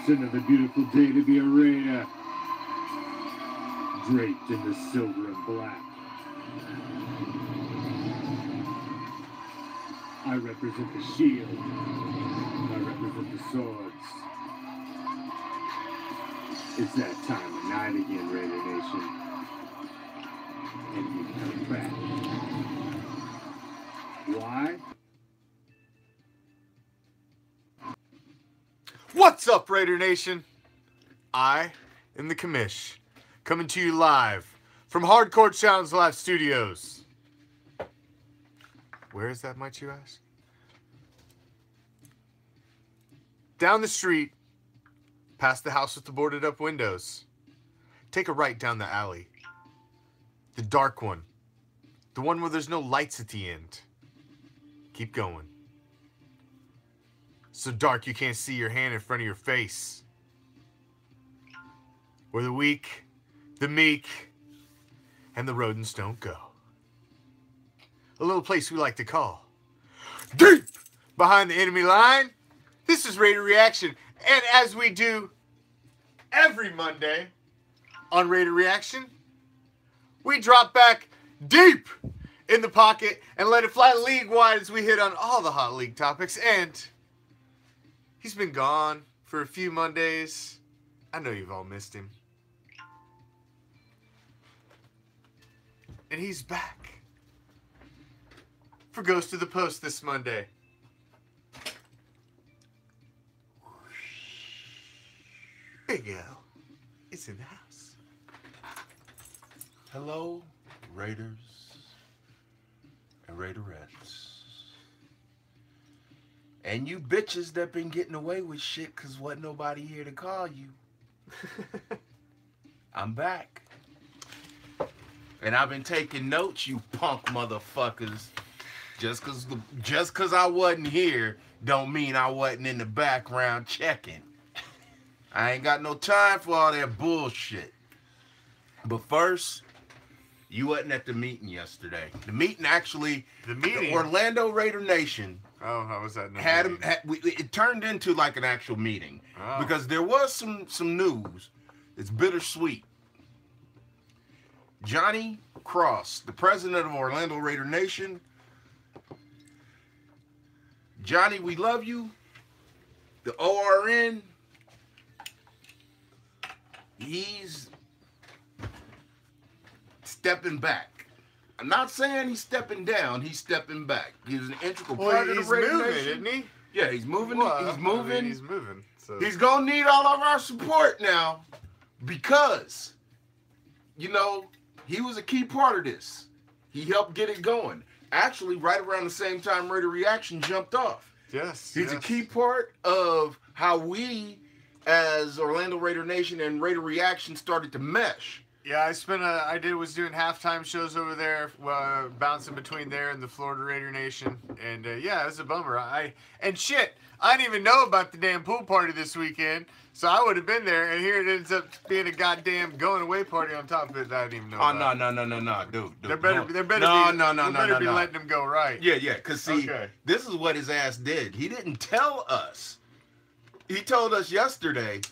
It's another beautiful day to be a Raider, draped in the silver and black. I represent the shield. I represent the swords. It's that time of night again, Raider Nation. And we come back. Why? What's up, Raider Nation? I am the Commish, coming to you live from Hardcore Challenge Live Studios. Where is that, might you ask? Down the street, past the house with the boarded up windows. Take a right down the alley. The dark one. The one where there's no lights at the end. Keep going. So dark you can't see your hand in front of your face. Where the weak, the meek, and the rodents don't go. A little place we like to call deep behind the enemy line. This is Raider Reaction, and as we do every Monday on Raider Reaction, we drop back deep in the pocket and let it fly league wide as we hit on all the hot league topics. And he's been gone for a few Mondays. I know you've all missed him. And he's back for Ghost of the Post this Monday. Big L is in the house. Hello, Raiders and Raiderettes. And you bitches that been getting away with shit because wasn't nobody here to call you. I'm back. And I've been taking notes, you punk motherfuckers. Just cause I wasn't here don't mean I wasn't in the background checking. I ain't got no time for all that bullshit. But first, you wasn't at the meeting yesterday. The meeting actually, the Orlando Raider Nation. Oh, how was that? It turned into like an actual meeting because there was some news. It's bittersweet. Johnny Cross, the president of Orlando Raider Nation. Johnny, we love you. The ORN, he's stepping back. I'm not saying he's stepping down. He's stepping back. He's an integral part of the Raider Nation. Isn't he? Yeah, he's moving. Well, he's moving. I mean, he's moving. So. He's gonna need all of our support now, because, you know, he was a key part of this. He helped get it going. Actually, right around the same time Raider Reaction jumped off. Yes. He's a key part of how we, as Orlando Raider Nation and Raider Reaction, started to mesh. Yeah, was doing halftime shows over there, bouncing between there and the Florida Raider Nation, and yeah, it was a bummer. I didn't even know about the damn pool party this weekend, so I would have been there, and here it ends up being a goddamn going away party on top of it that I didn't even know about. No, dude. There better be letting them go right. Yeah, because see, This is what his ass did. He didn't tell us. He told us yesterday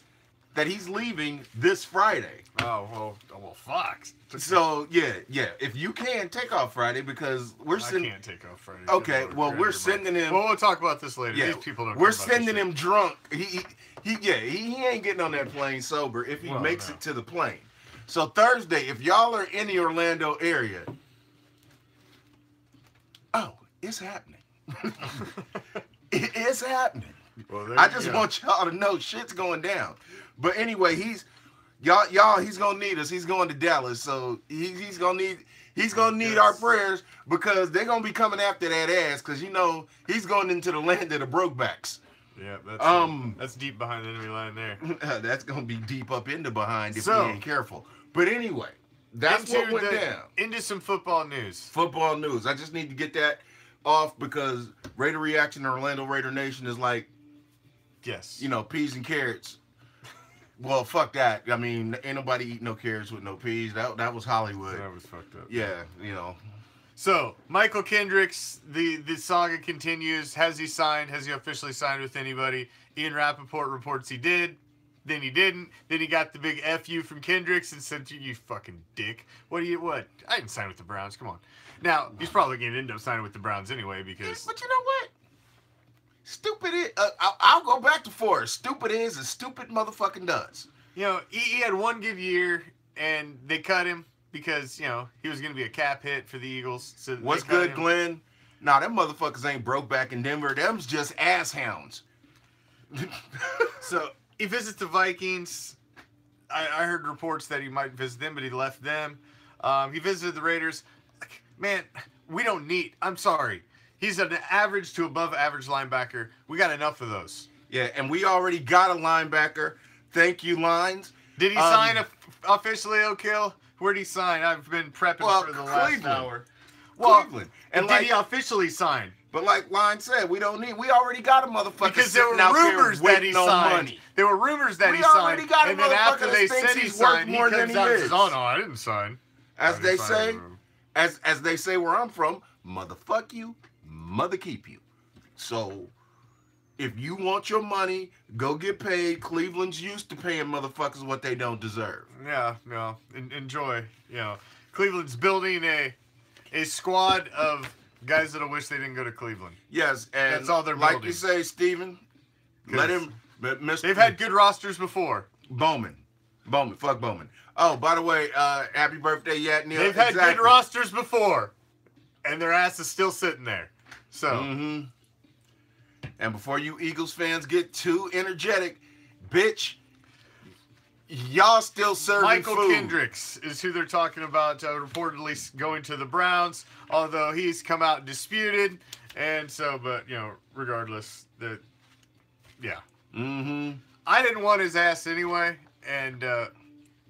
that he's leaving this Friday. Oh, well, fuck. So, yeah. If you can, take off Friday, because I can't take off Friday. Okay, well, we're sending him... Well, we'll talk about this later. Yeah, these people don't we're sending him drunk. He ain't getting on that plane sober if he makes it to the plane. So, Thursday, if y'all are in the Orlando area... Oh, it's happening. It is happening. Well, I just want y'all to know shit's going down. But anyway, he's gonna need us. He's going to Dallas, so he's gonna need our prayers, because they're gonna be coming after that ass, because, you know, he's going into the land of the brokebacks. Yeah, that's deep behind the enemy line there. That's gonna be deep up into behind if we ain't careful. But anyway, that's what went down. Into some football news. Football news. I just need to get that off, because Raider Reaction and Orlando Raider Nation is like, yes, you know, peas and carrots. Well, fuck that. I mean, ain't nobody eat no carrots with no peas. That was Hollywood. That was fucked up. Yeah, you know. So, Michael Kendricks, the saga continues. Has he signed? Has he officially signed with anybody? Ian Rappaport reports he did. Then he didn't. Then he got the big FU from Kendricks and said, you fucking dick. What? I didn't sign with the Browns. Come on. Now, he's probably going to end up signing with the Browns anyway, because... But you know what? Stupid is... I'll go back to Forrest. Stupid is as stupid motherfucking does. You know, he had one good year, and they cut him because, you know, he was going to be a cap hit for the Eagles. So what's good, Glenn? Nah, them motherfuckers ain't broke back in Denver. Them's just ass hounds. So, he visits the Vikings. I heard reports that he might visit them, but he left them. He visited the Raiders. Man, we don't need... I'm sorry. He's an average to above average linebacker. We got enough of those. Yeah, and we already got a linebacker. Thank you, Lines. Did he sign officially, O'Kill? Where'd he sign? I've been prepping for the last hour. Well, Cleveland. And did he officially sign? But like Line said, we don't need... We already got a motherfucker because there were rumors that he signed. There were rumors that he signed. And then after they said he signed, he comes out and says, oh, no, I didn't sign. As they say, as they say where I'm from, motherfuck you, mother keep you. So, if you want your money, go get paid. Cleveland's used to paying motherfuckers what they don't deserve. Yeah, no, enjoy. You know, Cleveland's building a squad of guys that'll wish they didn't go to Cleveland. Yes, and that's all they're building. Like you say, Steven, let him... They've had good rosters before. Bowman, fuck Bowman. Oh, by the way, happy birthday, Yat Neil. They've had good rosters before, and their ass is still sitting there. So, and before you Eagles fans get too energetic, bitch, y'all still serving Michael food. Kendricks is who they're talking about, reportedly going to the Browns, although he's come out and disputed, and so, but, you know, regardless, yeah. I didn't want his ass anyway, and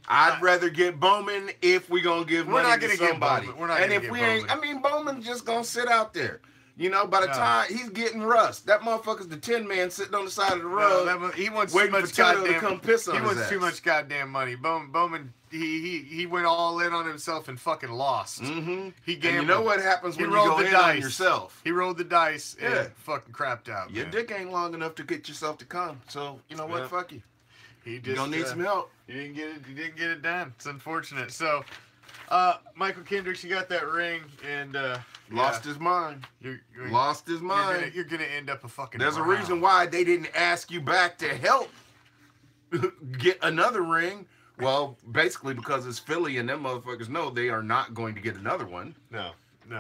I'd rather get Bowman if we're gonna give money to somebody. We're not and if we ain't, I mean, Bowman's just gonna sit out there. You know, by the time he's getting rust, that motherfucker's the tin man sitting on the side of the road. He wants waiting too much for Tato to come piss on He his wants ass. too much goddamn money. Bowman, he went all in on himself and fucking lost. He gambled. And you know what happens when you go in on yourself? He rolled the dice and fucking crapped out. Your dick ain't long enough to get yourself to come. So you know what? Fuck you. He just you don't need some help. He didn't get it done. It's unfortunate. So, Michael Kendricks, you got that ring, and Lost his mind. Lost his mind. You're gonna end up a fucking. There's Brown. a reason why they didn't ask you back to help get another ring. Well, basically because it's Philly and them motherfuckers know they are not going to get another one. No.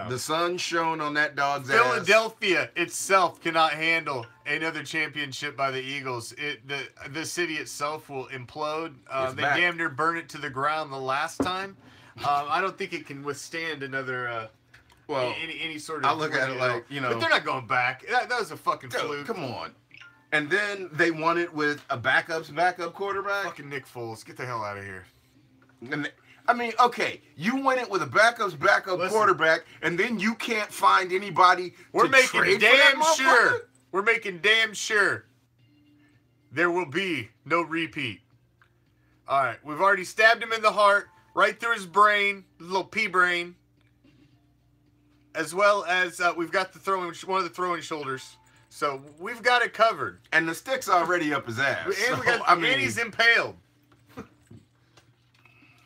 The sun shone on that dog's ass. Philadelphia itself cannot handle another championship by the Eagles. The city itself will implode. They damn near burned it to the ground the last time. I don't think it can withstand another. Any sort of. I look at it like, you know. But they're not going back. That was a fucking fluke. Come on. And then they won it with a backup quarterback. Fucking Nick Foles, get the hell out of here. And I mean, okay, you win it with a backup quarterback, and then you can't find anybody. We're making damn sure there will be no repeat. All right, we've already stabbed him in the heart, right through his brain, his little pea brain, as well as we've got one of the throwing shoulders. So we've got it covered. And the stick's already up his ass. And he's impaled.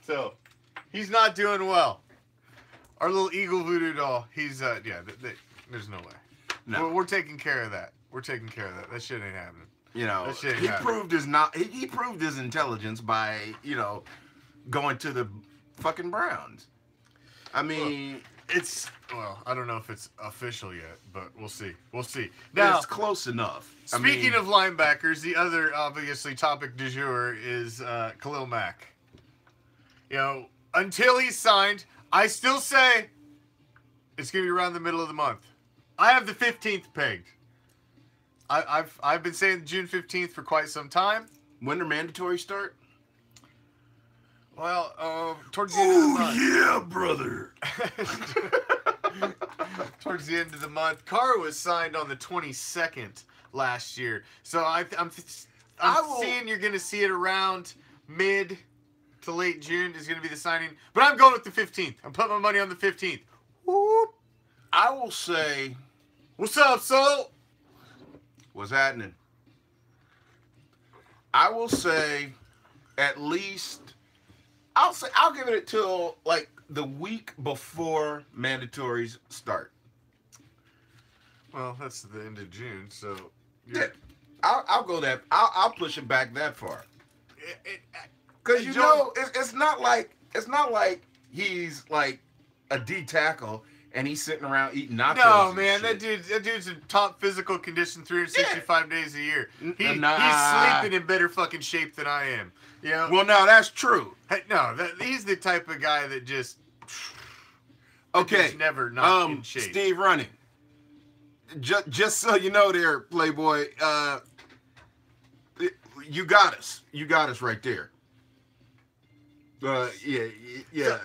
So he's not doing well. Our little eagle voodoo doll, he's, there's no way. No. We're taking care of that. That shit ain't happening. You know, he proved his intelligence by, going to the fucking Browns. I mean... I don't know if it's official yet, but we'll see. Now, it's close enough. Speaking of linebackers, the other obviously topic du jour is Khalil Mack. Until he's signed, I still say it's going to be around the middle of the month. I have the 15th pegged. I've been saying June 15th for quite some time. When do mandatory start? Well, towards the end of the month. Yeah, brother. Towards the end of the month. Carr was signed on the 22nd last year. So I'm seeing you're going to see it around mid to late June is going to be the signing. But I'm going with the 15th. I'm putting my money on the 15th. Whoop. I will say... What's up, Soul? What's happening? I will say at least... I'll give it till like the week before mandatories start. Well, that's the end of June, so yeah, I'll go that. I'll push it back that far. Because it's not like he's like a D tackle and he's sitting around eating nachos. No, man, that dude's in top physical condition 365 days a year. He's sleeping in better fucking shape than I am. Well, no, that's true. No, he's the type of guy that just never not in shape. Steve Running. Just so you know, there, Playboy. You got us. You got us right there. Yeah.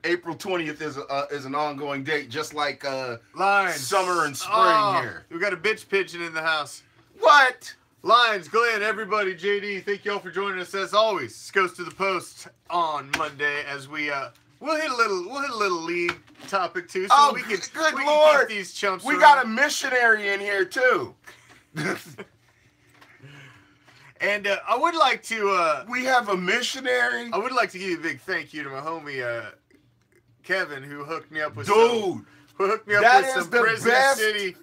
April 20th is an ongoing date, just like summer and spring here. We got a bitch pigeon in the house. What? Lions, Glenn, everybody, JD, thank y'all for joining us as always. This goes to the post on Monday as we we'll hit a little league topic too, so we can keep these chumps. We got a missionary in here too. And I would like to we have a missionary. I would like to give you a big thank you to my homie Kevin, who hooked me up with some Prison City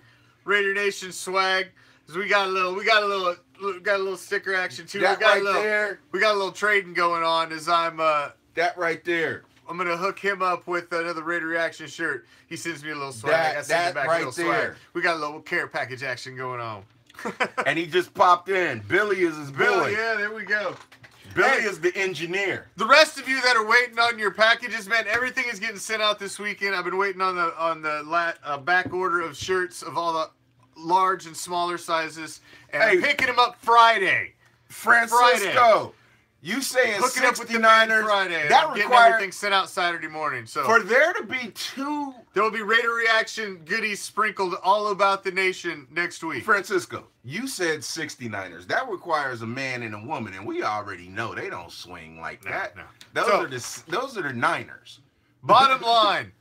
Raider Nation swag. Cause we got a little sticker action too. We got a little trading going on. As that right there. I'm gonna hook him up with another Raider Reaction shirt. He sends me a little swag. That right there. We got a little care package action going on. And he just popped in. Billy is his boy. Yeah, there we go. Billy is the engineer. The rest of you that are waiting on your packages, man, everything is getting sent out this weekend. I've been waiting on the back order of shirts of all the large and smaller sizes, and I'm picking them up Friday. Francisco, you saying hooking up with the 69ers Friday? That requires everything sent out Saturday morning. So for there to be two, there will be Raider Reaction goodies sprinkled all about the nation next week. Francisco, you said 69ers. That requires a man and a woman, and we already know they don't swing like that. No. Those are the Niners. Bottom line.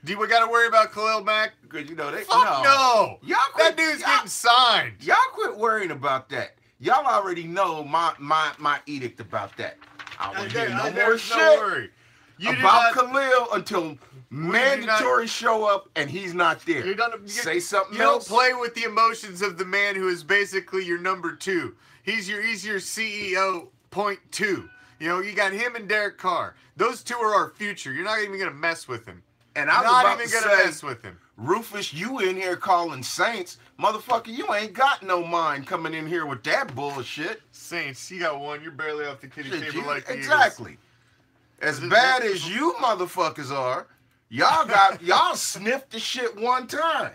Do we got to worry about Khalil Mack? Because they no. That dude's getting signed. Y'all quit worrying about that. Y'all already know my edict about that. I don't want to hear no more shit. No worry. about Khalil until mandatory show up and he's not there. Say something else. You don't play with the emotions of the man who is basically your number 2. He's your CEO .2. You know, you got him and Derek Carr. Those two are our future. You're not even going to mess with him. And I'm not even going to mess with him. Rufus, you in here calling Saints. Motherfucker, you ain't got no mind coming in here with that bullshit. Saints, you got one. You're barely off the kitty table like the exactly. As bad as you motherfuckers are, y'all sniffed the shit one time.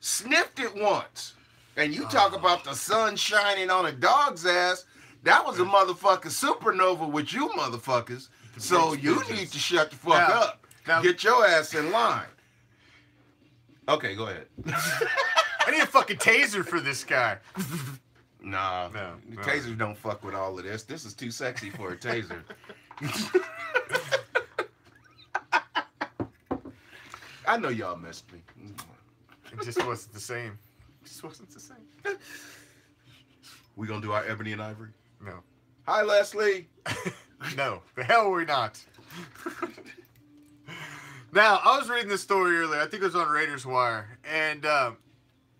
Sniffed it once. And you talk about the sun shining on a dog's ass. That was a motherfucking supernova with you motherfuckers. So you need to shut the fuck up. Now, get your ass in line. Okay, go ahead. I need a fucking taser for this guy. Nah, tasers don't fuck with all of this. This is too sexy for a taser. I know y'all missed me. It just wasn't the same. It just wasn't the same. We gonna do our ebony and ivory? No. Hi, Leslie. No, the hell we're not. Now, I was reading this story earlier. I think it was on Raiders Wire, and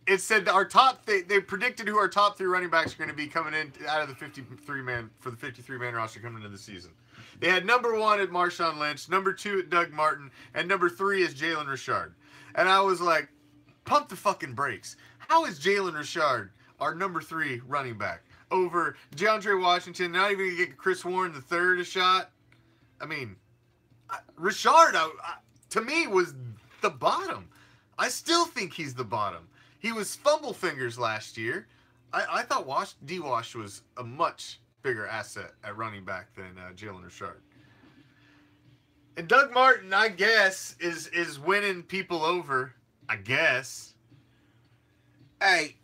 it said our they predicted who our top 3 running backs are going to be coming in out of the 53-man roster coming into the season. They had number 1 at Marshawn Lynch, number 2 at Doug Martin, and number 3 is Jalen Richard. And I was like, pump the fucking brakes. How is Jalen Richard our number 3 running back over DeAndre Washington? Not even going to get Chris Warren the third a shot. I mean, Richard, to me, was the bottom. I still think he's the bottom. He was fumble fingers last year. I thought D-Wash was a much bigger asset at running back than Jalen Richard. And Doug Martin, I guess, is winning people over. I guess. Hey,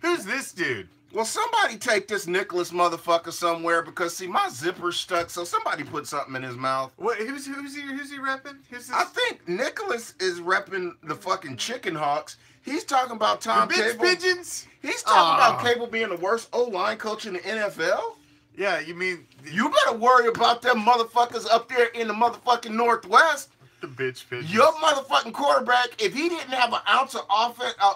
who's this dude? Well, somebody take this Nicholas motherfucker somewhere because, see, my zipper's stuck, so somebody put something in his mouth. What? Who's he repping? Who's this? I think Nicholas is repping the fucking Chicken Hawks. He's talking about Tom Cable. Pigeons? He's talking about Cable being the worst O-line coach in the NFL? Yeah, you mean... You better worry about them motherfuckers up there in the motherfucking Northwest. The bitch pigeons. Your motherfucking quarterback, if he didn't have an ounce of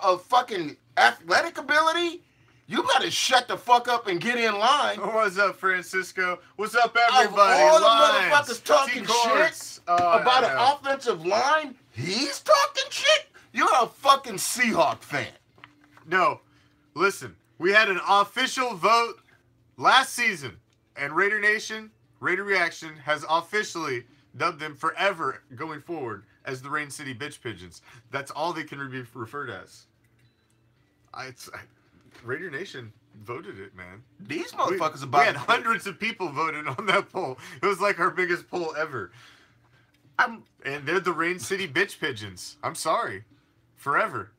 of fucking athletic ability... You better shut the fuck up and get in line. What's up, Francisco? What's up, everybody? Of all the motherfuckers talking shit about an offensive line, he's talking shit? You're a fucking Seahawk fan. No. Listen, we had an official vote last season, and Raider Nation, Raider Reaction, has officially dubbed them forever going forward as the Rain City Bitch Pigeons. That's all they can be referred as. Raider Nation voted it, man. These motherfuckers we had hundreds of people voted on that poll. It was like our biggest poll ever. And they're the Rain City Bitch Pigeons. I'm sorry. Forever.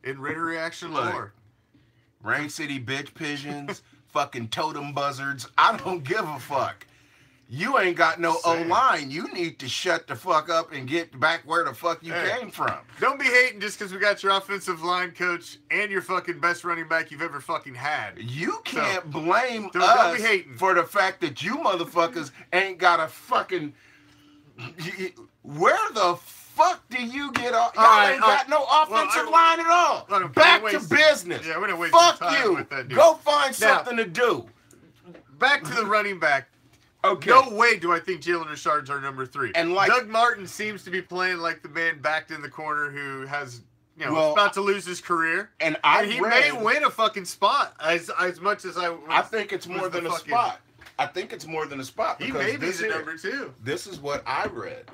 In Raider Reaction lore. Rain City Bitch Pigeons, fucking totem buzzards. I don't give a fuck. You ain't got no O-line. You need to shut the fuck up and get back where the fuck you came from. Don't be hating just because we got your offensive line coach and your fucking best running back you've ever fucking had. You can't blame us be hating for the fact that you motherfuckers ain't got a fucking... Where the fuck do you get off? Y'all ain't got no offensive line at all. Back to business. Yeah, we're gonna waste fuck time you. With that dude. Go find something to do. Back to the running back. Okay. No way do I think Jalen Richard's our number 3. And like Doug Martin seems to be playing like the man backed in the corner who has, is about to lose his career. And he may win a fucking spot as much as I think it's more than a spot. I think it's more than a spot. He may be the number 2. This is what I read.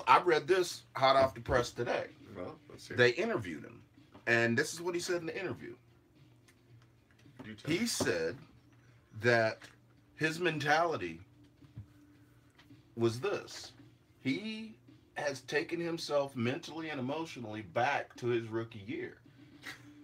I read this hot off the press today. Well, let's hear it. They interviewed him, and this is what he said in the interview. He said that his mentality was this. He has taken himself mentally and emotionally back to his rookie year.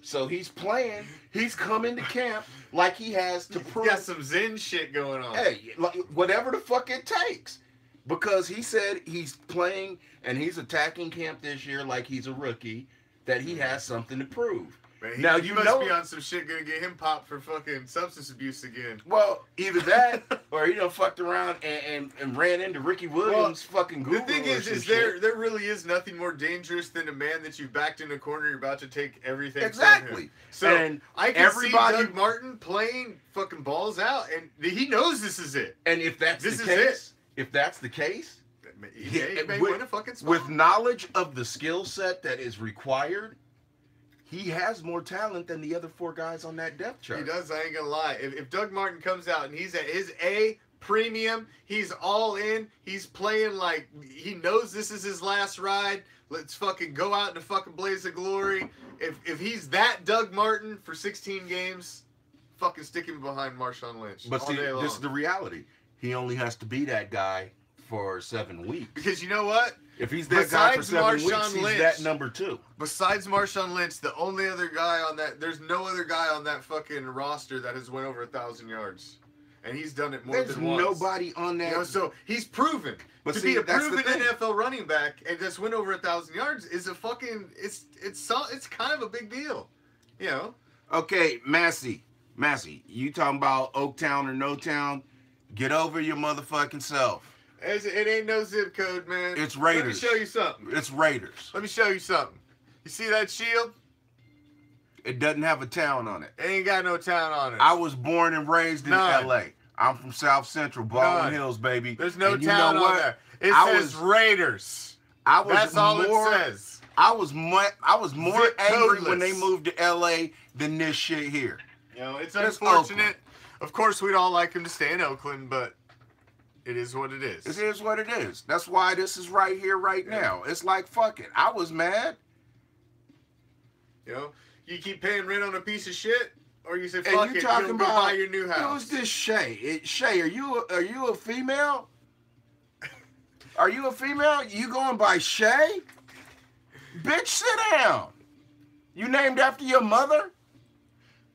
So he's playing, he's coming to camp like he has to prove. Got some Zen shit going on. Hey, like, whatever the fuck it takes. Because he said he's playing and he's attacking camp this year like he's a rookie, that he has something to prove. Man, Now, you you must know- be on some shit gonna get him popped for fucking substance abuse again. Well, either that or he done fucked around and ran into Ricky Williams fucking Google. The thing is there really is nothing more dangerous than a man that you've backed in a corner. You're about to take everything from Exactly. him. So And I can everybody- see Doug Martin playing fucking balls out, and he knows this is it. And if that's This the is case, if that's the case, He may with- win a fucking spot. with knowledge of the skill set that is required, he has more talent than the other 4 guys on that depth chart. He does. I ain't gonna lie. If Doug Martin comes out and he's at his A premium, he's all in. He's playing like he knows this is his last ride. Let's fucking go out in a fucking blaze of glory. If he's that Doug Martin for 16 games, fucking stick him behind Marshawn Lynch. But all see, day long. this is the reality. He only has to be that guy for 7 weeks. Because you know what? If he's that guy for Besides 7 weeks, Marshawn he's Lynch. that number 2. Besides Marshawn Lynch, the only other guy on that, there's no other guy on that fucking roster that has went over 1,000 yards. And he's done it more There's than once. nobody on that. You know, so he's proven. But to see, be a that's the proven thing. NFL running back and just win over 1,000 yards is a fucking, it's kind of a big deal. You know? Okay, Massey, you talking about Oaktown or No Town? Get over your motherfucking self. It ain't no zip code, man. It's Raiders. Let me show you something. It's Raiders. Let me show you something. You see that shield? It doesn't have a town on it. It ain't got no town on it. I was born and raised in None. L.A. I'm from South Central, Baldwin None. Hills, baby. There's no And you town know on what? there. It I says was- Raiders. I was That's all more, it says. I was more Zip angry when codeless. they moved to L.A. than this shit here. You know, it's That's unfortunate. Oakland. Of course, we'd all like him to stay in Oakland, but it is what it is. It is what it is. That's why this is right here, right now. It's like, fuck it. I was mad. You know, you keep paying rent on a piece of shit, or you say, And fuck you it, talking you'll go about buy your new house. Who's this Shay? Shay, are you a female? Are you a female? You going by Shay? Bitch, sit down. You named after your mother?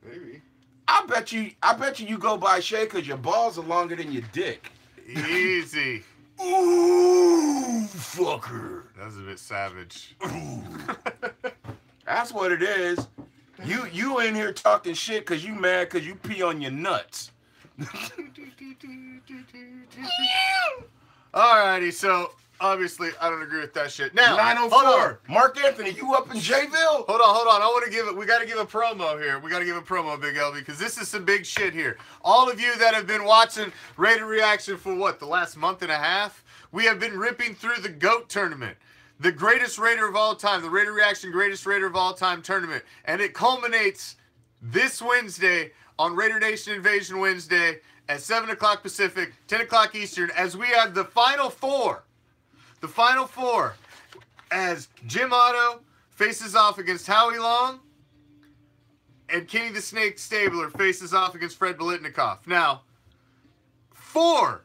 Maybe. I bet you go by Shay because your balls are longer than your dick. Easy. Ooh, fucker. That was a bit savage. That's what it is. You in here talking shit because you mad because you pee on your nuts. Alrighty, so obviously I don't agree with that shit. Now, 904. Mark Anthony, you up in Jayville? Hold on. I want to give it. We got to give a promo here. We got to give a promo, Big L, because this is some big shit here. All of you that have been watching Raider Reaction for what, the last month and a half, we have been ripping through the GOAT tournament, the greatest Raider of all time, the Raider Reaction Greatest Raider of All Time tournament, and it culminates this Wednesday on Raider Nation Invasion Wednesday at 7 o'clock Pacific, 10 o'clock Eastern, as we have the Final Four. The Final Four, as Jim Otto faces off against Howie Long, and Kenny the Snake Stabler faces off against Fred Bolitnikoff. Now, 4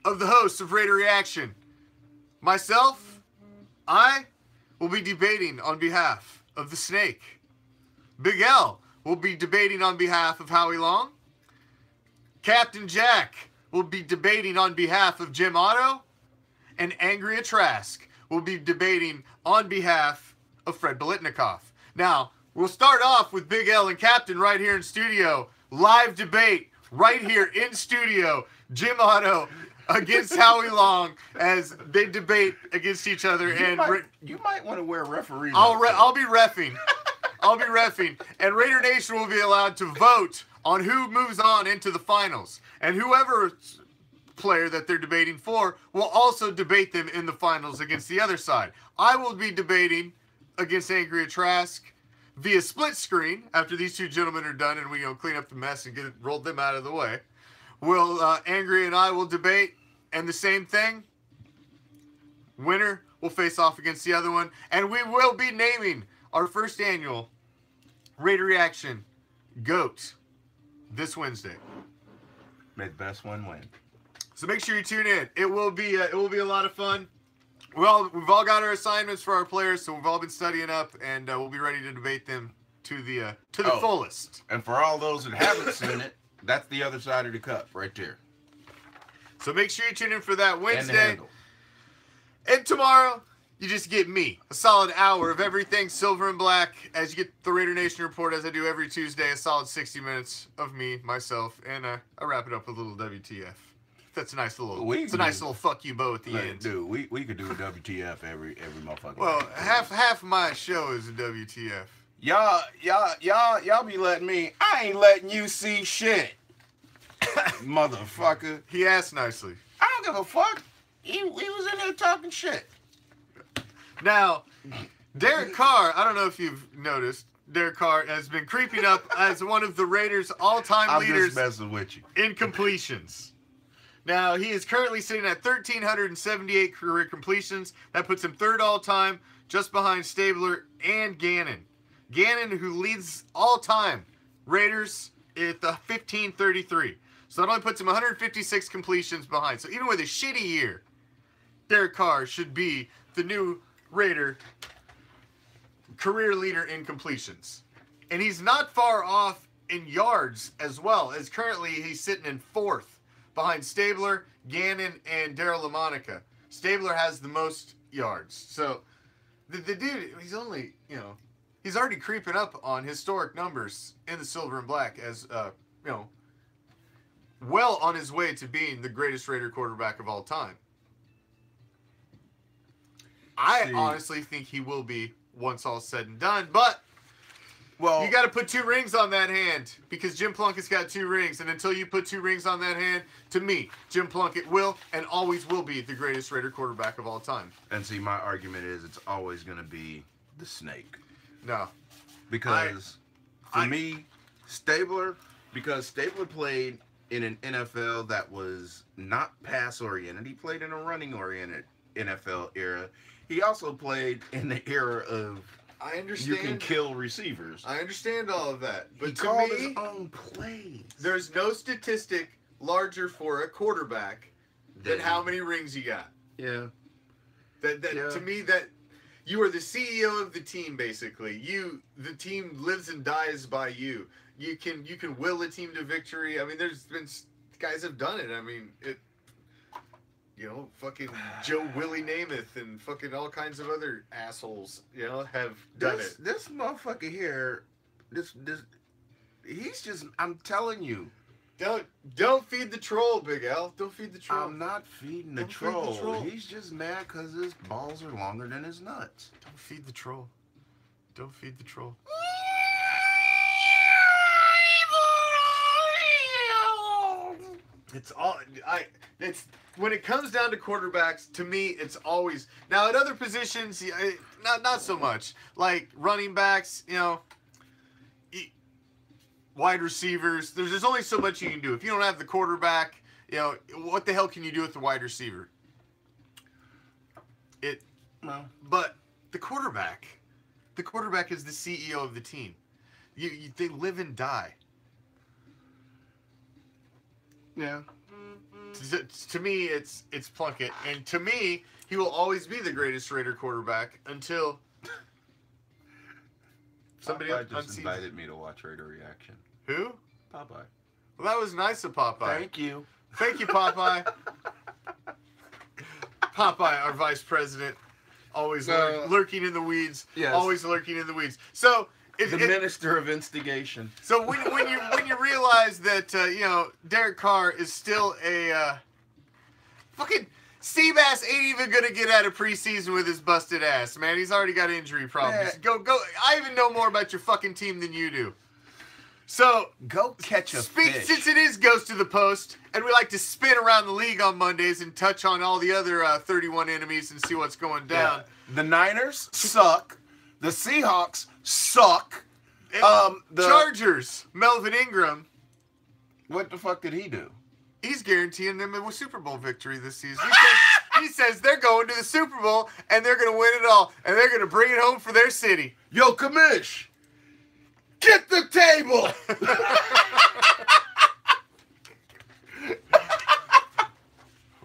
of the hosts of Raider Reaction, myself, I will be debating on behalf of the Snake. Big L will be debating on behalf of Howie Long. Captain Jack will be debating on behalf of Jim Otto. And Angria Trask will be debating on behalf of Fred Bolitnikoff. Now, we'll start off with Big L and Captain right here in studio. Live debate right here in studio. Jim Otto against Howie Long as they debate against each other. You might want to wear a referee. I'll be reffing. I'll be reffing. And Raider Nation will be allowed to vote on who moves on into the finals. And whoever player that they're debating for will also debate them in the finals against the other side. I will be debating against Angria Trask via split screen after these two gentlemen are done and we clean up the mess and roll them out of the way. Angria and I will debate, and the same thing. Winner will face off against the other one, and we will be naming our first annual Raider Reaction GOAT this Wednesday. May the best one win. So make sure you tune in. It will be a lot of fun. We've all got our assignments for our players, so we've all been studying up, and we'll be ready to debate them to the fullest. And for all those that haven't seen it, that's the other side of the cup right there. So make sure you tune in for that And the Wednesday. handle. And tomorrow, you just get me. A solid hour of everything silver and black as you get the Raider Nation report as I do every Tuesday. A solid 60 minutes of me, myself, and I wrap it up with a little WTF. That's a nice little, it's a nice little fuck you bow at the end. Dude, we could do a WTF every motherfucker. Well, half my show is a WTF. Y'all be letting me. I ain't letting you see shit, motherfucker. He asked nicely. I don't give a fuck. He was in there talking shit. Now, Derek Carr, I don't know if you've noticed, Derek Carr has been creeping up as one of the Raiders' all-time leaders I'm just messing with you. in completions. Now, he is currently sitting at 1,378 career completions. That puts him third all-time, just behind Stabler and Gannon. Gannon, who leads all-time Raiders at the 1,533. So that only puts him 156 completions behind. So even with a shitty year, Derek Carr should be the new Raider career leader in completions. And he's not far off in yards as well, as currently he's sitting in fourth behind Stabler, Gannon, and Daryl LaMonica. Stabler has the most yards. So the dude, he's only, he's already creeping up on historic numbers in the silver and black as, well on his way to being the greatest Raider quarterback of all time. I honestly think he will be once all said and done, but you got to put 2 rings on that hand because Jim Plunkett's got 2 rings, and until you put 2 rings on that hand, to me, Jim Plunkett will and always will be the greatest Raider quarterback of all time. And see, my argument is it's always going to be the snake. No. Because for me, Stabler played in an NFL that was not pass-oriented. He played in a running-oriented NFL era. He also played in the era of you can kill receivers. I understand all of that. But he to called me, his own plays. There's no statistic larger for a quarterback than how many rings you got. Yeah. To me, that you are the CEO of the team, basically. The team lives and dies by you. You can will a team to victory. I mean, there's been guys have done it. I mean, fucking Joe Willie Namath and fucking all kinds of other assholes, have done it. This motherfucker here, he's just, I'm telling you. Don't feed the troll, Big Al. Don't feed the troll. I'm not feeding the troll. He's just mad because his balls are longer than his nuts. Don't feed the troll. Don't feed the troll. It's when it comes down to quarterbacks, to me, it's always now at other positions, not so much. Like running backs, wide receivers. There's only so much you can do. If you don't have the quarterback, what the hell can you do with the wide receiver? But the quarterback is the CEO of the team. They live and die. Yeah. To me, it's Plunkett, and to me, he will always be the greatest Raider quarterback until somebody Popeye just invited me to watch Raider Reaction. Who? Popeye. Well, that was nice of Popeye. Thank you. Thank you, Popeye. Popeye, our vice president, always lurking in the weeds. Yes. Always lurking in the weeds. So. The minister of instigation. So when you realize that Derek Carr is still a fucking Seabass ain't even gonna get out of preseason with his busted ass, man. He's already got injury problems. Go! I even know more about your fucking team than you do. So go catch a fish. Since it is Ghost to the Post, and we like to spin around the league on Mondays and touch on all the other 31 enemies and see what's going down. Yeah. The Niners suck. The Seahawks suck. The Chargers, Melvin Ingram. What the fuck did he do? He's guaranteeing them a Super Bowl victory this season. He says they're going to the Super Bowl and they're going to win it all and they're going to bring it home for their city. Yo, Commish, get the table.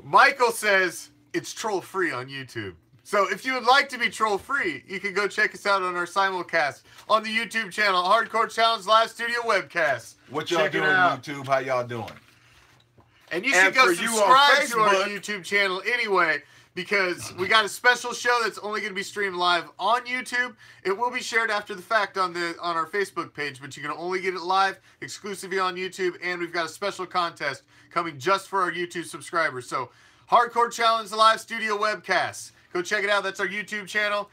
Michael says it's troll free on YouTube. So if you would like to be troll-free, you can go check us out on our simulcast on the YouTube channel, Hardcore Challenge Live Studio Webcast. What y'all doing on YouTube? How y'all doing? And you should And go for you on subscribe to our Facebook- YouTube channel anyway, because we got a special show that's only going to be streamed live on YouTube. It will be shared after the fact on our Facebook page, but you can only get it live exclusively on YouTube. And we've got a special contest coming just for our YouTube subscribers. So, Hardcore Challenge Live Studio Webcasts. Go check it out. That's our YouTube channel.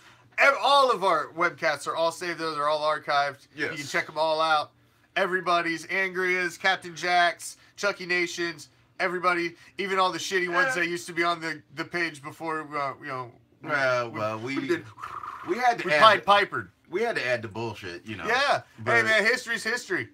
All of our webcasts are all saved. Those are all archived. Yes. You can check them all out. Everybody's, Angria's, Captain Jack's, Chucky Nation's, everybody, even all the shitty ones that used to be on the page before, we had to we add Pied Pipered. we had to add the bullshit, Yeah. But- Hey, man, history's history.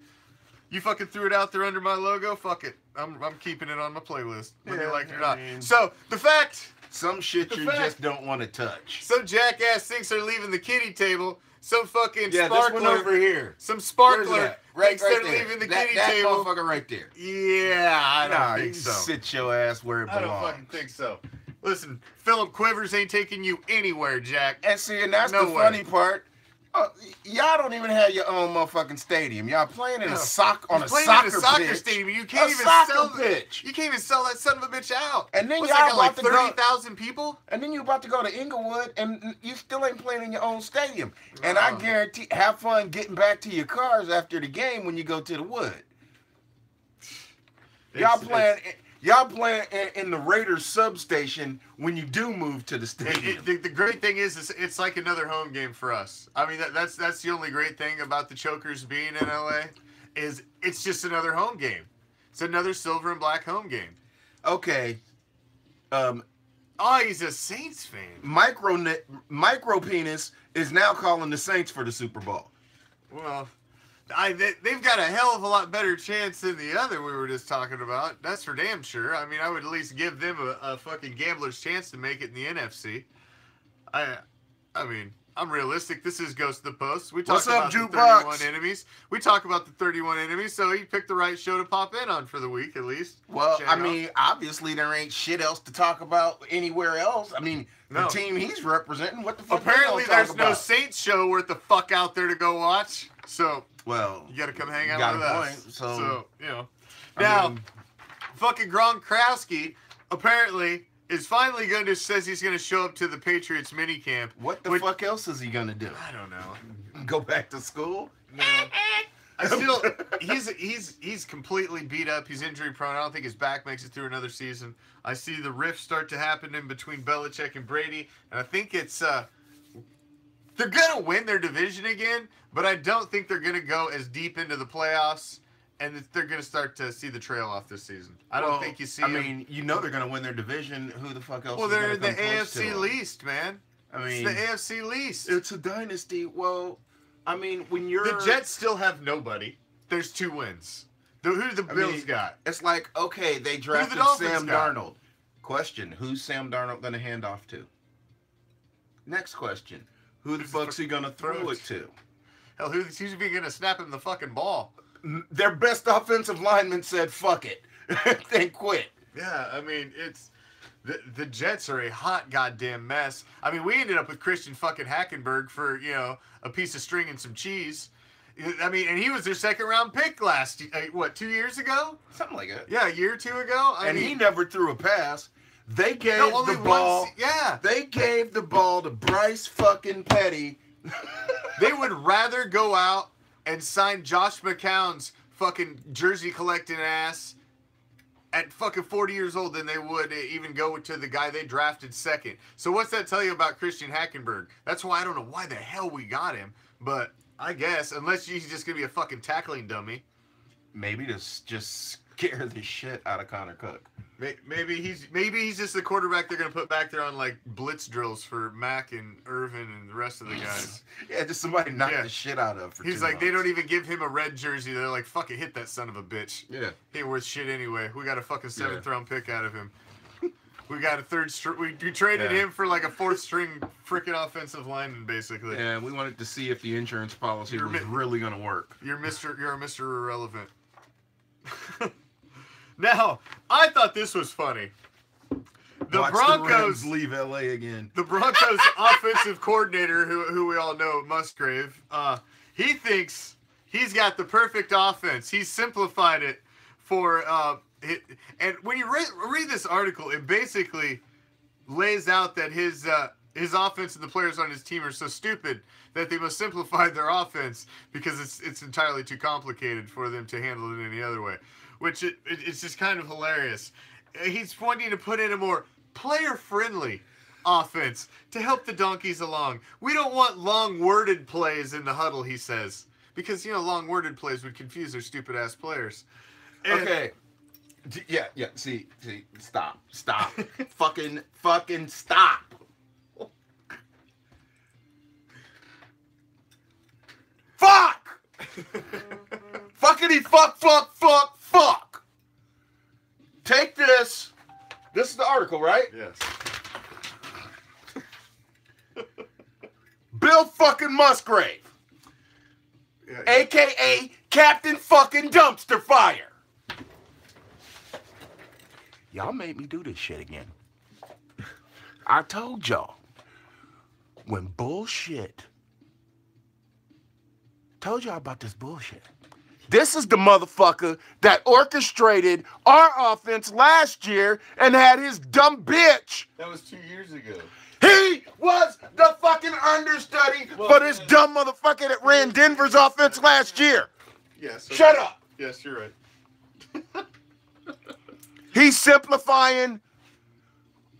You fucking threw it out there under my logo? Fuck it. I'm keeping it on my playlist, whether you like it or not. So, the fact, Some shit The you fact- just don't want to touch. some jackass thinks they're leaving the kiddie table. Some fucking Yeah, sparkler. this one over here. Some Where's sparkler that? Right thinks they're there. leaving the that kiddie that table. motherfucker right there. Yeah, I don't Nah, think you so. sit your ass where it I belongs. don't fucking think so. Listen, Philip Quivers ain't taking you anywhere, Jack. And see, and that's No the way. funny part. Y'all don't even have your own motherfucking stadium. Y'all playing in No. a soccer He's playing in a soccer pitch. stadium. You can't A even soccer sell pitch. You can't even sell that son of a bitch out. And then What's y'all that got, like about to go- 30,000 people? And then you about to go to Inglewood, and you still ain't playing in your own stadium. And I No. guarantee, have fun getting back to your cars after the game when you go to the wood. Y'all playing in the Raiders substation when you do move to the stadium. The great thing is it's like another home game for us. I mean, that's the only great thing about the Chokers being in LA is it's just another home game. It's another silver and black home game. Okay. Oh, he's a Saints fan. Micro Penis is now calling the Saints for the Super Bowl. Well, they've got a hell of a lot better chance than the other we were just talking about. That's for damn sure. I mean, I would at least give them a fucking gambler's chance to make it in the NFC. I mean, I'm realistic. This is Ghost of the Post. We talk What's up, about the Jukebox? 31 enemies. We talk about the 31 enemies, so he picked the right show to pop in on for the week, at least. Well, Check I out. mean, obviously there ain't shit else to talk about anywhere else. I mean, No. the team he's representing, what the fuck? Apparently they gonna there's talk no about? Saints show worth the fuck out there to go watch. So Well, you got to come hang out got with a us. point, so, you know. I Now, mean- fucking Gronkowski apparently is finally going to says he's going to show up to the Patriots minicamp. what the fuck else is he gonna do? I don't know. Go back to school? No. I still he's completely beat up. He's injury prone. I don't think his back makes it through another season. I see the rift start to happen in between Belichick and Brady, and I think it's they're gonna win their division again, but I don't think they're gonna go as deep into the playoffs, and they're gonna start to see the trail off this season. I don't think you see. I them- mean, you know they're gonna win their division. Who the fuck else? well, is they're gonna in the come close to AFC them? least, man. I mean, It's the AFC least. it's a dynasty. Well, I mean, when you're The Jets still have nobody. There's 2 wins. Who the Bills got? It's like, okay, they drafted Dolphins Sam got? Darnold. Question: who's Sam Darnold gonna hand off to? Next question: who the fuck's he gonna throw it to? Hell, who's even gonna snap him the fucking ball? Their best offensive lineman said, "Fuck it," they quit. Yeah, I mean, it's the Jets are a hot goddamn mess. I mean, we ended up with Christian fucking Hackenberg for a piece of string and some cheese. I mean, and he was their second round pick last 2 years ago? Something like that. Yeah, a year or 2 ago. I And mean, he never threw a pass. They gave no, only the ball. once. Yeah, They gave the ball to Bryce fucking Petty. they would rather go out and sign Josh McCown's fucking jersey collecting ass at fucking 40 years old than they would even go to the guy they drafted second. So what's that tell you about Christian Hackenberg? That's why I don't know why the hell we got him, but I guess unless he's just gonna be a fucking tackling dummy. Maybe to just scare the shit out of Connor Cook. Maybe he's just the quarterback they're gonna put back there on like blitz drills for Mack and Irvin and the rest of the guys. Yeah, just somebody knock Yeah. the shit out of. For He's 2 like, they months. don't even give him a red jersey. They're like, fuck it, hit that son of a bitch. Yeah. He ain't worth shit anyway. We got a fucking 7th Yeah. round pick out of him. We got a third string. We traded Yeah. him for like a 4th string freaking offensive lineman, basically. Yeah, we wanted to see if the insurance policy You're was mi- really gonna work. You're a Mr. Irrelevant. Now, I thought this was funny. The Watch Broncos the Rams leave LA again. The Broncos offensive coordinator, who we all know, Musgrave, he thinks he's got the perfect offense. He's simplified it for And when you read this article, it basically lays out that his offense and the players on his team are so stupid that they must simplify their offense because it's entirely too complicated for them to handle it any other way. Which it's just kind of hilarious. He's wanting to put in a more player-friendly offense to help the donkeys along. We don't want long-worded plays in the huddle, he says. Because, long-worded plays would confuse their stupid-ass players. And okay. Yeah. See, stop. fucking stop. Fuck! Fuckity fuck. Take this. This is the article, right? Yes. Bill fucking Musgrave. Yeah. AKA Captain fucking Dumpster Fire. Y'all made me do this shit again. I told y'all. When bullshit. Told y'all about this bullshit. This is the motherfucker that orchestrated our offense last year and had his dumb bitch. That was 2 years ago. He was the fucking understudy for this dumb motherfucker that ran Denver's offense last year. Yes. Okay. Shut up. Yes, you're right. He's simplifying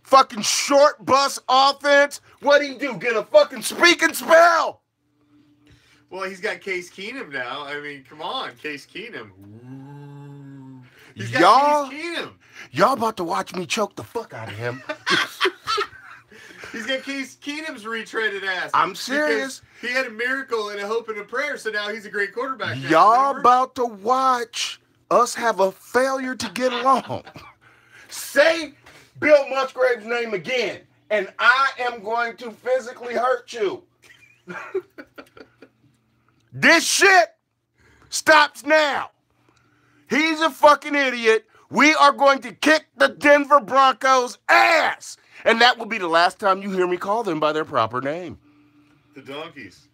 fucking short bus offense. What'd he do? Get a fucking speaking spell? Well, he's got Case Keenum now. I mean, come on, Case Keenum. He's got Case Keenum. Y'all about to watch me choke the fuck out of him. He's got Case Keenum's retreaded ass. I'm serious. He had a miracle and a hope and a prayer, so now he's a great quarterback. Now, y'all remember? about to watch us have a failure to get along. Say Bill Musgrave's name again, and I am going to physically hurt you. This shit stops now. He's a fucking idiot. We are going to kick the Denver Broncos' ass. And that will be the last time you hear me call them by their proper name. The donkeys.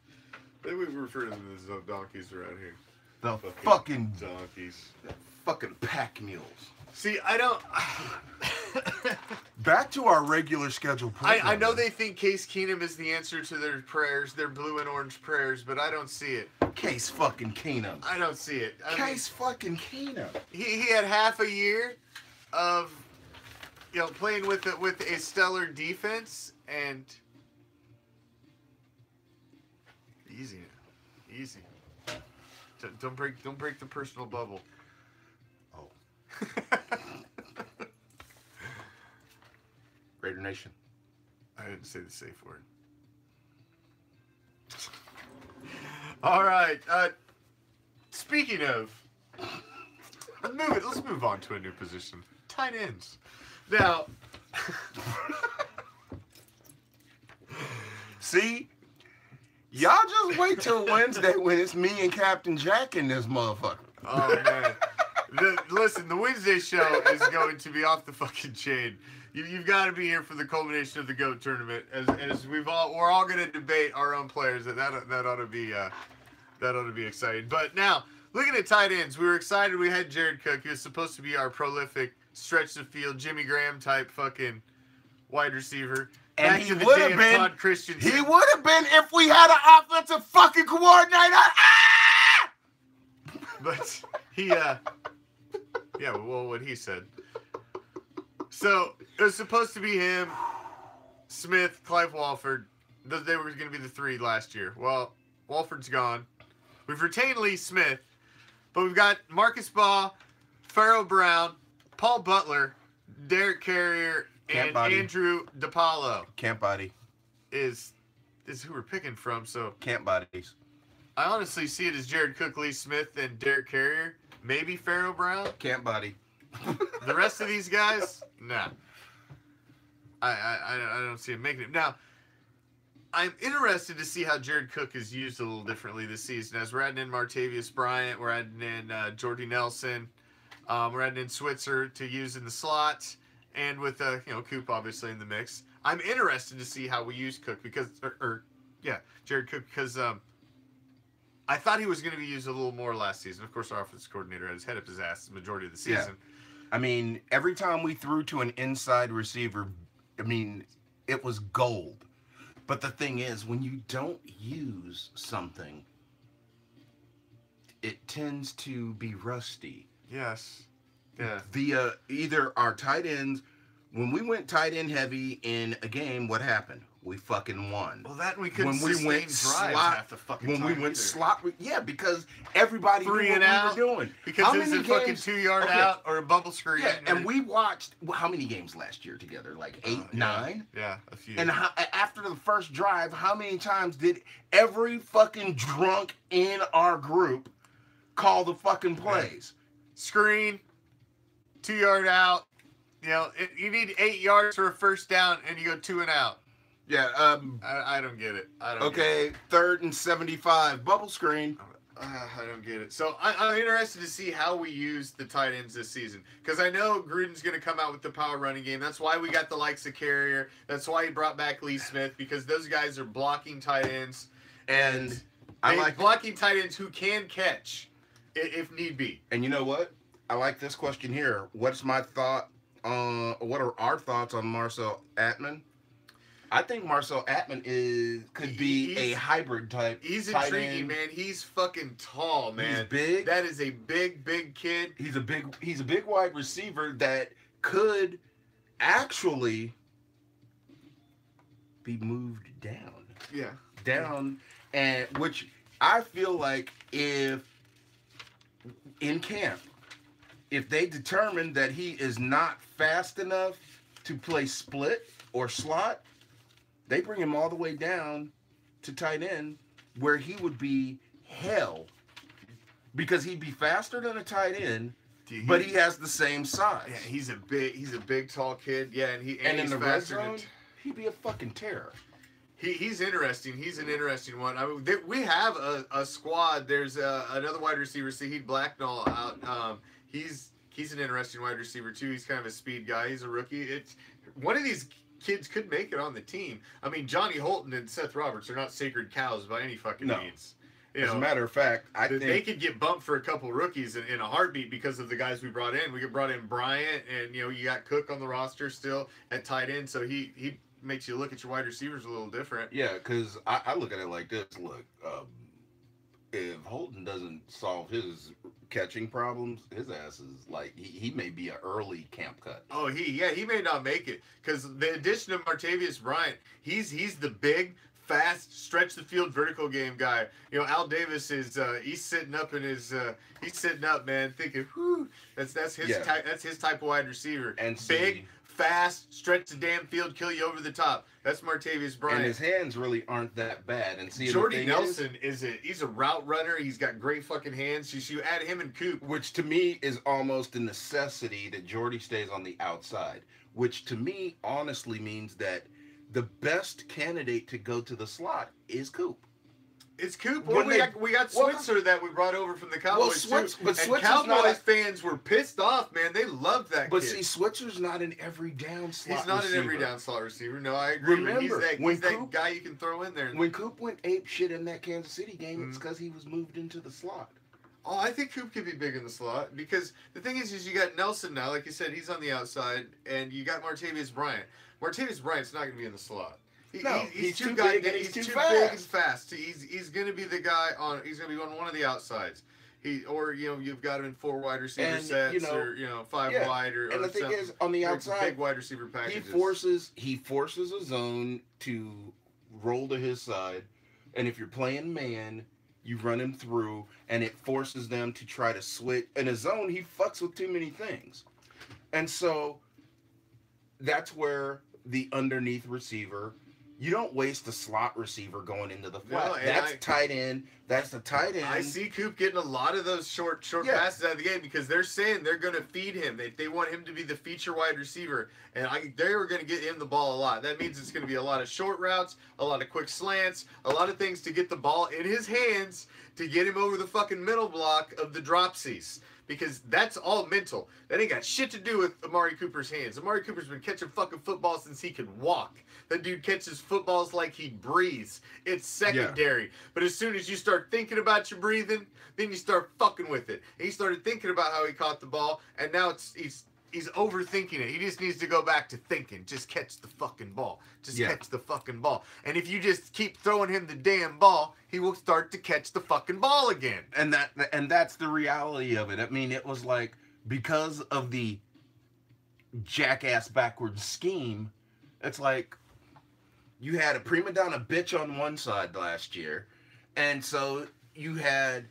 Maybe we refer to them as donkeys around here. The fucking donkeys. Fucking pack mules. See, I don't... Back to our regular scheduled program. I know they think Case Keenum is the answer to their prayers, their blue and orange prayers, but I don't see it. Case fucking Keenum. I don't see it. Case fucking Keenum. He had half a year of playing with a stellar defense, and easy. Don't break the personal bubble. Oh. Raider Nation. I didn't say the safe word. All right. Speaking of, let's move on to a new position. Tight ends. Now, see, y'all just wait till Wednesday when it's me and Captain Jack in this motherfucker. Oh man. Listen, the Wednesday show is going to be off the fucking chain. You've got to be here for the culmination of the GOAT tournament, as we're all going to debate our own players. That ought to be exciting. But now, looking at tight ends, we were excited. We had Jared Cook. He was supposed to be our prolific stretch the field Jimmy Graham type fucking wide receiver. And he would have been. Todd Christensen. He would have been if we had an offensive fucking coordinator. Ah! But he, what he said. So it was supposed to be him, Smith, Clive Walford. They were going to be the three last year. Well, Walford's gone. We've retained Lee Smith, but we've got Marcus Baugh, Pharaoh Brown, Paul Butler, Derek Carrier, and Andrew DePaulo. Camp body is who we're picking from. So camp bodies. I honestly see it as Jared Cook, Lee Smith, and Derek Carrier. Maybe Pharaoh Brown. Camp body. The rest of these guys, nah. I don't see him making it. Now, I'm interested to see how Jared Cook is used a little differently this season. As we're adding in Martavius Bryant, we're adding in Jordy Nelson, we're adding in Switzer to use in the slot, and with Coop obviously in the mix. I'm interested to see how we use Cook Jared Cook, because I thought he was going to be used a little more last season. Of course, our offensive coordinator had his head up his ass the majority of the season. I mean, every time we threw to an inside receiver, I mean, it was gold. But the thing is, when you don't use something, it tends to be rusty. Yes. Yeah. Via either our tight ends, when we went tight end heavy in a game, what happened? We fucking won. Well, that we couldn't When we sustain went drives slot, half the fucking when time we went either. slot, yeah, because everybody Three knew and what out, we were doing. because How it's many a fucking games- 2-yard okay, out or a bubble screen. Yeah, and we watched how many games last year together? Like 8, Yeah. 9. Yeah, a few. And after the first drive, how many times did every fucking drunk in our group call the fucking plays? Screen, 2-yard out. You know, you need 8 yards for a first down, and you go 2 and out. Yeah. I don't get it. I don't. Okay, 3rd and 75, bubble screen. I don't get it. So I'm interested to see how we use the tight ends this season, because I know Gruden's going to come out with the power running game. That's why we got the likes of Carrier. That's why he brought back Lee Smith, because those guys are blocking tight ends, And I like blocking tight ends who can catch if need be. And you know what? I like this question here. What's my thought? What are our thoughts on Marcel Atman? I think Marcel Atman could be a hybrid type. He's tight intriguing, end. man. He's fucking tall, man. He's big. That is a big kid. He's a big wide receiver that could actually be moved down. Yeah. Down, and which I feel like if in camp, if they determine that he is not fast enough to play split or slot, they bring him all the way down to tight end, where he would be hell, because he'd be faster than a tight end, but he has the same size. Yeah, he's a big tall kid. Yeah, and And in he's the red faster zone, than. he'd be a fucking terror. He's interesting. He's an interesting one. I mean, we have a squad. There's another wide receiver, Saheed Blacknall, out. He's an interesting wide receiver too. He's kind of a speed guy. He's a rookie. It's one of these kids could make it on the team. I mean, Johnny Holton and Seth Roberts are not sacred cows by any fucking means. You As know, a matter of fact, I think they could get bumped for a couple rookies in a heartbeat because of the guys we brought in. We brought in Bryant, and you got Cook on the roster still at tight end, so he makes you look at your wide receivers a little different. Yeah, because I look at it like this. Look, if Holton doesn't solve his catching problems, his ass is like, he may be an early camp cut. Oh, he may not make it, because the addition of Martavius Bryant, he's the big, fast, stretch the field vertical game guy. Al Davis is he's sitting up in his he's sitting up, man, thinking, whew, that's his type, that's his type of wide receiver. And big, fast, stretch the damn field, kill you over the top. That's Martavius Bryant. And his hands really aren't that bad. And see, Jordy Nelson he's a route runner. He's got great fucking hands. You add him and Coop, which to me is almost a necessity that Jordy stays on the outside, which to me honestly means that the best candidate to go to the slot is Coop. It's Coop. Or we got Switzer that we brought over from the Cowboys too. And Cowboys fans were pissed off, man. They loved that But kid. see, Switzer's not an every down slot He's not receiver. an every down slot receiver. No, I agree. Remember, he's that guy you can throw in there. When Coop went ape shit in that Kansas City game, it's because he was moved into the slot. Oh, I think Coop could be big in the slot, because the thing is you got Nelson now, like you said, he's on the outside, and you got Martavius Bryant. Martavius Bryant's not going to be in the slot. He's too big and fast. He's going to be the guy he's going to be on one of the outsides. You've got him in 4 wide receiver sets, or 5 wide, or and the thing is, on the outside, big wide receiver packages. He forces a zone to roll to his side, and if you're playing man, you run him through, and it forces them to try to switch. In a zone, he fucks with too many things, and so that's where the underneath receiver. You don't waste a slot receiver going into the flat. No, that's tight end. That's the tight end. I see Coop getting a lot of those short passes out of the game, because they're saying they're going to feed him. They want him to be the feature wide receiver, and they were going to get him the ball a lot. That means it's going to be a lot of short routes, a lot of quick slants, a lot of things to get the ball in his hands to get him over the fucking middle block of the dropsies. Because that's all mental. That ain't got shit to do with Amari Cooper's hands. Amari Cooper's been catching fucking football since he could walk. That dude catches footballs like he breathes. It's secondary. Yeah. But as soon as you start thinking about your breathing, then you start fucking with it. And he started thinking about how he caught the ball, and now he's he's overthinking it. He just needs to go back to thinking. Just catch the fucking ball. Just catch the fucking ball. And if you just keep throwing him the damn ball, he will start to catch the fucking ball again. And that's the reality of it. I mean, it was like, because of the jackass backwards scheme, it's like you had a prima donna bitch on one side last year, and so you had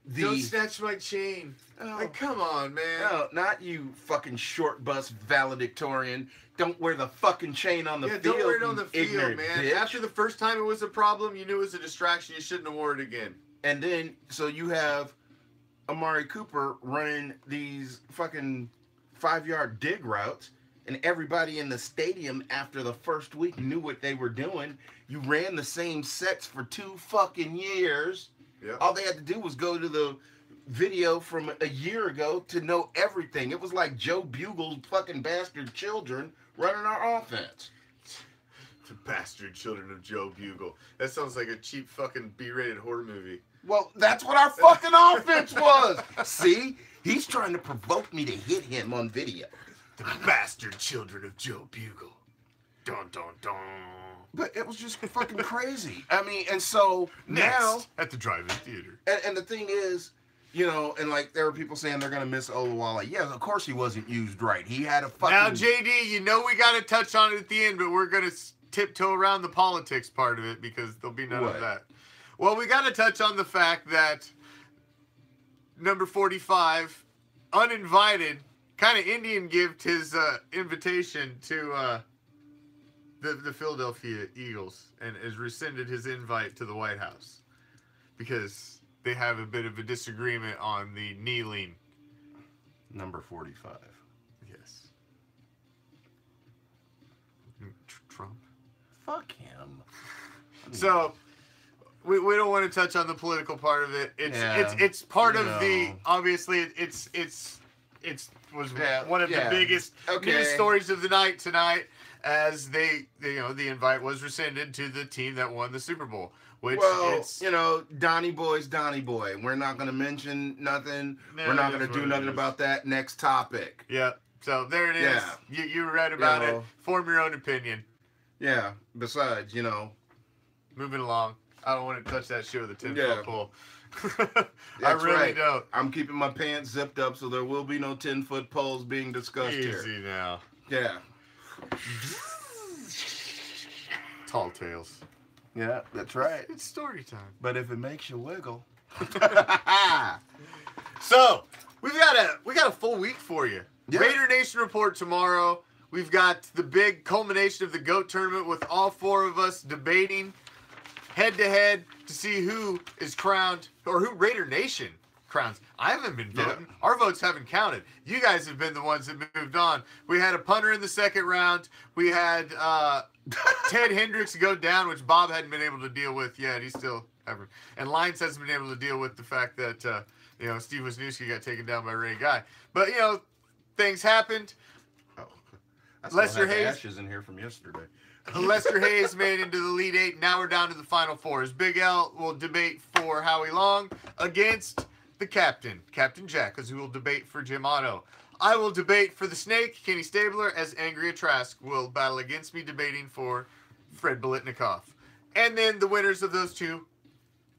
the Don't snatch my chain. Oh. Like, come on, man. No, not you fucking short bus valedictorian. Don't wear the fucking chain on the field. Don't wear it on the you field, ignorant man. bitch. After the first time it was a problem, you knew it was a distraction. You shouldn't have worn it again. And then, so you have Amari Cooper running these fucking 5-yard dig routes, and everybody in the stadium after the first week knew what they were doing. You ran the same sets for 2 fucking years. Yeah. All they had to do was go to the video from a year ago to know everything. It was like Joe Bugle's fucking bastard children running our offense. The bastard children of Joe Bugle. That sounds like a cheap fucking B-rated horror movie. Well, that's what our fucking offense was. See? He's trying to provoke me to hit him on video. The bastard children of Joe Bugle. Dun dun dun. But it was just fucking crazy. I mean, and so Next, now at the drive-in theater. And the thing is, you know, and like there were people saying they're gonna miss Oluwale. Yeah, of course he wasn't used right. He had a fucking. Now, JD, you know we got to touch on it at the end, but we're gonna tiptoe around the politics part of it because there'll be none of that. Well, we got to touch on the fact that number 45, uninvited, kind of Indian gift his invitation to the Philadelphia Eagles and has rescinded his invite to the White House because they have a bit of a disagreement on the kneeling. Number 45. Yes. Trump. Fuck him. So we don't want to touch on the political part of it. It's part of the obviously it's was one of the biggest news stories of the night tonight as the invite was rescinded to the team that won the Super Bowl. Which Donnie Boy's Donnie Boy. We're not going to mention nothing. No, we're not going to do nothing about that. Next topic. Yeah. So there it is. Yeah. You were right about it. Form your own opinion. Yeah. Besides, moving along. I don't want to touch that shit with a 10-foot pole. I That's really don't. I'm keeping my pants zipped up, so there will be no 10-foot poles being discussed here. Easy now. Yeah. Tall tales. Yeah, that's right. It's story time. But if it makes you wiggle. So we got a full week for you. Yeah. Raider Nation report tomorrow. We've got the big culmination of the GOAT tournament with all 4 of us debating head to head to see who is crowned or who Raider Nation crowns. I haven't been voting. Yeah. Our votes haven't counted. You guys have been the ones that moved on. We had a punter in the second round. We had Ted Hendricks go down, which Bob hadn't been able to deal with yet. He's still ever. And Lyons hasn't been able to deal with the fact that Steve Wisniewski got taken down by Ray Guy. But things happened. Oh, I still Lester have the Hayes ashes in here from yesterday. Lester Hayes made it into the Elite 8. Now we're down to the Final 4. As Big L will debate for Howie Long against the captain, Captain Jack, as who will debate for Jim Otto. I will debate for the Snake, Kenny Stabler, as Angria Trask will battle against me debating for Fred Bolitnikoff. And then the winners of those 2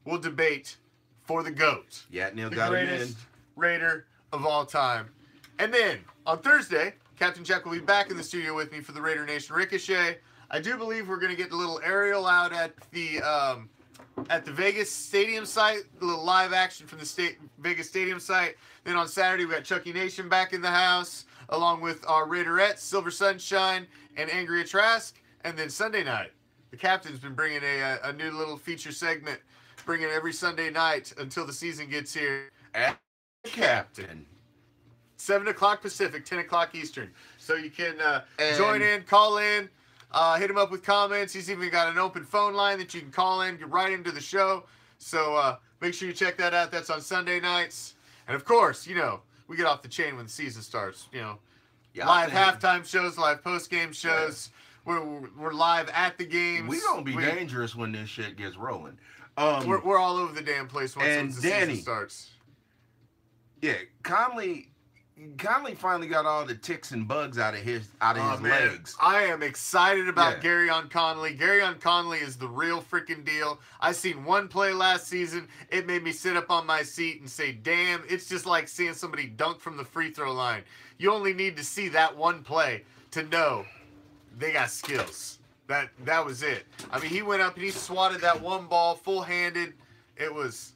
will debate for the GOAT. Yeah, Neil The got him in. greatest Raider of all time. And then on Thursday, Captain Jack will be back in the studio with me for the Raider Nation Ricochet. I do believe we're going to get a little aerial out at the Vegas Stadium site, a little live action from the Vegas Stadium site. Then on Saturday, we got Chucky Nation back in the house, along with our Raiderettes, Silver Sunshine, and Angria Trask. And then Sunday night, the captain's been bringing a new little feature segment, bringing it every Sunday night until the season gets here. At Captain. 7 o'clock Pacific, 10 o'clock Eastern. So you can join in, call in, hit him up with comments. He's even got an open phone line that you can call in, get right into the show. So make sure you check that out. That's on Sunday nights. And of course, we get off the chain when the season starts. Live halftime shows, live post-game shows. Yeah. We're live at the games. We're going to be dangerous when this shit gets rolling. We're all over the damn place once the season starts. Yeah, Conley Conley finally got all the ticks and bugs out of his legs. I am excited about Yeah. Garyon Conley. Garyon Conley is the real freaking deal. I seen one play last season. It made me sit up on my seat and say, damn, it's just like seeing somebody dunk from the free throw line. You only need to see that one play to know they got skills. That was it. I mean, he went up and he swatted that one ball full-handed. It was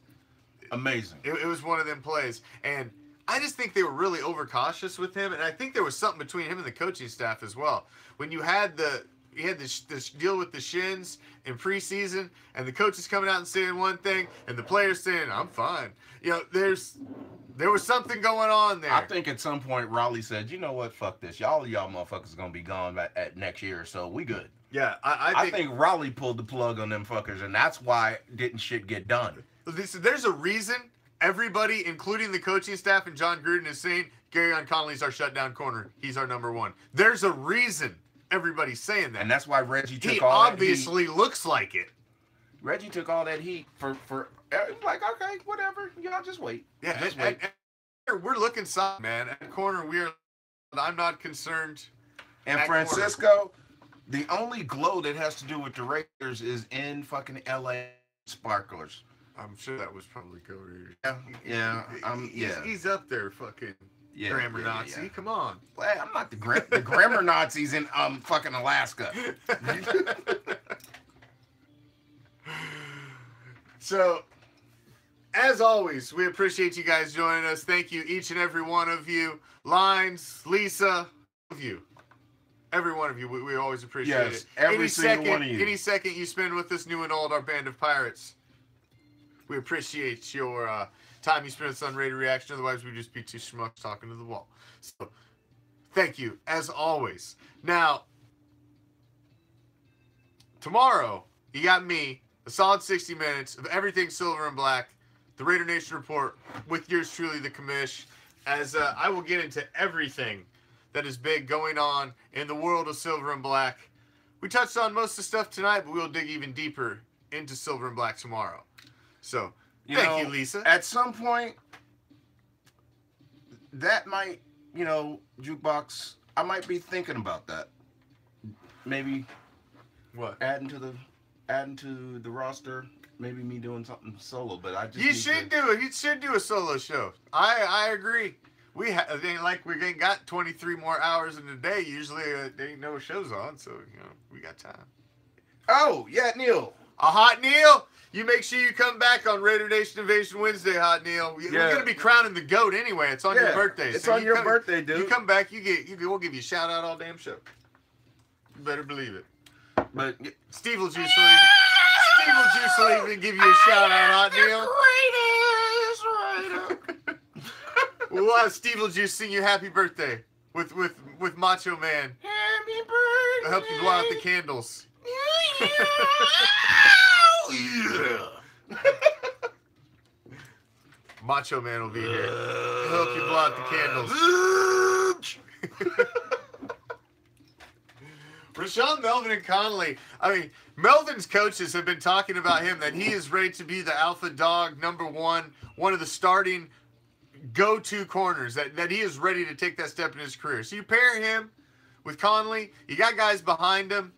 Amazing. It was one of them plays. And I just think they were really overcautious with him, and I think there was something between him and the coaching staff as well. When you had this deal with the shins in preseason, and the coaches coming out and saying one thing, and the players saying, "I'm fine." You know, there was something going on there. I think at some point Raleigh said, "You know what? Fuck this. Y'all motherfuckers gonna be gone at next year, so we good." Yeah, I think Raleigh pulled the plug on them fuckers, and that's why didn't shit get done. There's a reason. Everybody, including the coaching staff and John Gruden, is saying Garyon Conley's our shutdown corner. He's our number one. There's a reason everybody's saying that. And that's why Reggie took he all that heat. obviously looks like it. Reggie took all that heat for like, okay, whatever. Y'all just wait. Yeah, just wait. and we're looking solid, man. At corner, I'm not concerned. And at Francisco, the only glow that has to do with the Raiders is in fucking LA sparklers. I'm sure that was probably Cody. Yeah. He's up there, fucking grammar Nazi. Yeah. Come on. Well, I'm not the grammar Nazis in fucking Alaska. So, as always, we appreciate you guys joining us. Thank you, each and every one of you. Lines, Lisa, of you. Every one of you. We always appreciate it. Every single one of you. Any second you spend with us, new and old, our band of pirates. We appreciate your time you spend with us on Raider Reaction. Otherwise, we'd just be two schmucks talking to the wall. So, thank you, as always. Now, tomorrow, you got me, a solid 60 minutes of everything silver and black, the Raider Nation Report, with yours truly, the Commish, as I will get into everything that is big going on in the world of silver and black. We touched on most of the stuff tonight, but we'll dig even deeper into silver and black tomorrow. So, thank you, Lisa. At some point, that might, jukebox, I might be thinking about that. Maybe What? adding to the roster, maybe me doing something solo, but I just You should do a solo show. I agree. We ain't got 23 more hours in the day. Usually there ain't no shows on, so we got time. Oh, yeah, Neil. A Hot Neil, you make sure you come back on Raider Nation Invasion Wednesday, Hot Neil. We're gonna be crowning the GOAT anyway. It's on your birthday. It's on your birthday, dude. You come back, we'll give you a shout out all damn show. You better believe it. But Steve will juice will even give you a shout out, Hot Neil. We'll have Steve will juice sing you happy birthday with Macho Man. Happy birthday. I'll help you blow out the candles. Macho Man will be here. He'll help you blow out the candles. Rashawn, Melvin, and Conley. I mean, Melvin's coaches have been talking about him, that he is ready to be the alpha dog, number one of the starting go-to corners, that he is ready to take that step in his career. So you pair him with Conley, you got guys behind him.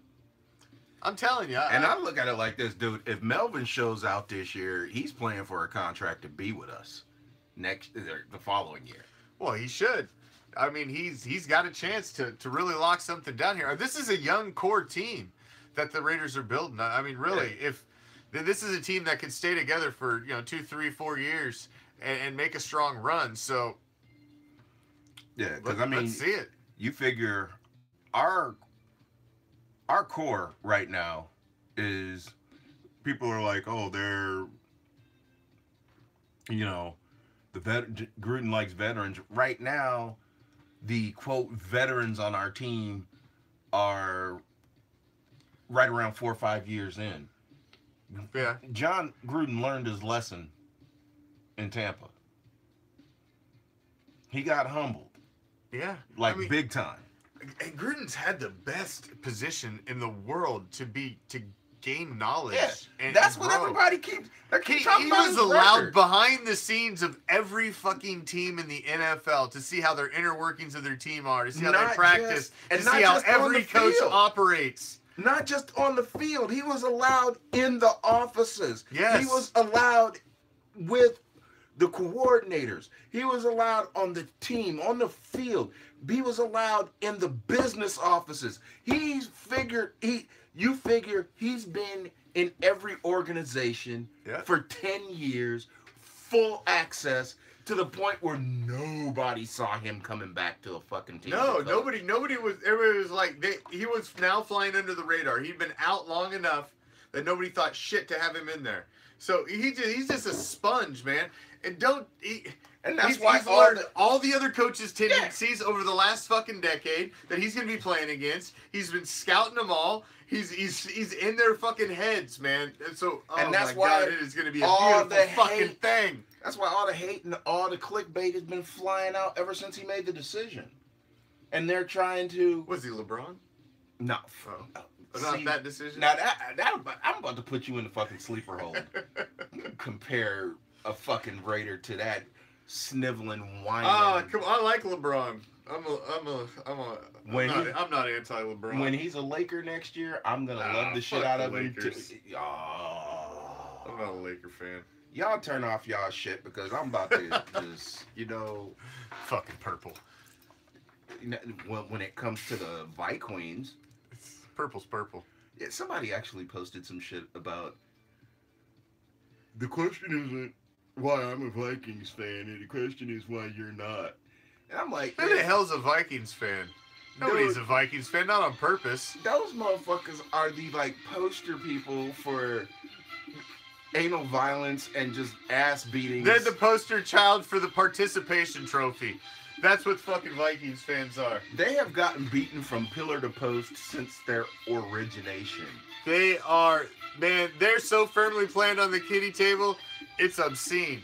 I'm telling you. And I look at it like this, dude. If Melvin shows out this year, he's playing for a contract to be with us the following year. Well, he should. I mean, he's got a chance to really lock something down here. This is a young core team that the Raiders are building. I mean, really, if this is a team that can stay together for 2, 3, 4 years and make a strong run. So yeah, because I mean, let's see it. You figure our core right now is, people are like, oh, they're, Gruden likes veterans. Right now, the quote veterans on our team are right around 4 or 5 years in. Yeah. John Gruden learned his lesson in Tampa. He got humbled. Yeah. Big time. And Gruden's had the best position in the world to gain knowledge. Yeah, and that's what grow. everybody keeps. He talking about was his allowed record. behind the scenes of every fucking team in the NFL to see how their inner workings of their team are, to see how Not they practice, just- to and see not how just on every the coach field. operates. Not just on the field. He was allowed in the offices. Yes. He was allowed with the coordinators. He was allowed on the team, on the field. He was allowed in the business offices. You figure he's been in every organization for 10 years, full access, to the point where nobody saw him coming back to a fucking team. No, nobody was. Everybody was like, he was now flying under the radar. He'd been out long enough that nobody thought shit to have him in there. So he's just a sponge, man. And that's why he's learned all the other coaches' tendencies over the last fucking decade that he's gonna be playing against. He's been scouting them all. He's in their fucking heads, man. And so, and that's my why God, it is gonna be a beautiful fucking thing. That's why all the hate and all the clickbait has been flying out ever since he made the decision. And they're trying to. Was he LeBron? No. Not that decision. Now I'm about to put you in the fucking sleeper hole. Compare a fucking Raider to that sniveling whining. Oh, come on! I like LeBron. I'm not anti-LeBron. When he's a Laker next year, I'm gonna love the shit out of him. I'm not a Laker fan. Y'all turn off y'all shit because I'm about to just, fucking purple. When it comes to the Vikings, purple's purple. Yeah, somebody actually posted some shit about. The question isn't why I'm a Vikings fan, and the question is why you're not. And I'm like, who the hell's a Vikings fan? Nobody's a Vikings fan, not on purpose. Those motherfuckers are the poster people for anal violence and just ass beatings. They're the poster child for the participation trophy. That's what fucking Vikings fans are. They have gotten beaten from pillar to post since their origination. They are, man, they're so firmly planted on the kiddie table, it's obscene.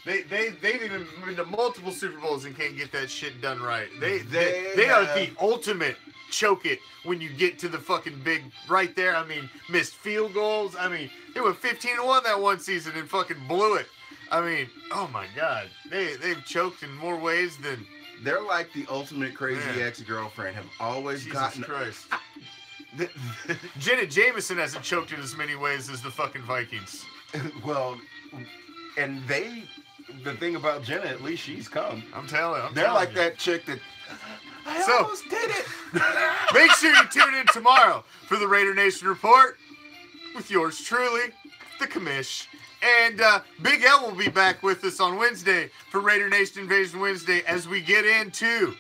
They've even been to multiple Super Bowls and can't get that shit done right. They are the ultimate choke it when you get to the fucking big right there. I mean, missed field goals. I mean, they went 15-1 that one season and fucking blew it. I mean, oh my God. They've choked in more ways than... They're like the ultimate crazy ex-girlfriend. Have always gotten... Jesus Christ. Janet Jameson hasn't choked in as many ways as the fucking Vikings. Well, and the thing about Jenna, at least she's come. I'm telling you. They're like that chick that... I almost did it. Make sure you tune in tomorrow for the Raider Nation Report with yours truly, the Commish. And Big L will be back with us on Wednesday for Raider Nation Invasion Wednesday as we get into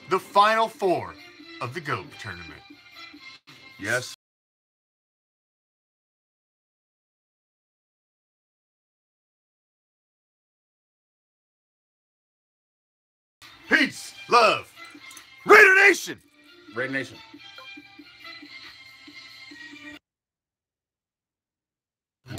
the Final Four of the GOAT tournament. Yes. Peace, love, Raider Nation. Raider Nation.